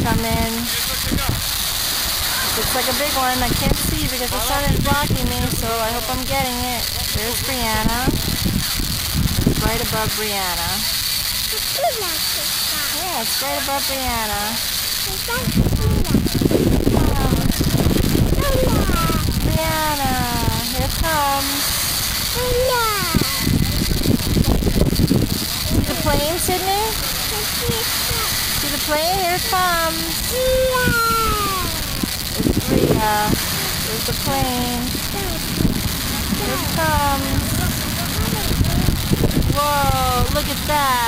coming. Looks like a big one. I can't see because the sun is blocking me, so I hope I'm getting it. There's Brianna. It's right above Brianna. Yeah, it's right above Brianna. Brianna, here it comes. See the plane, Sydney? See the plane? Here it comes. It's Bria. There's the plane. Here it comes. Whoa, look at that.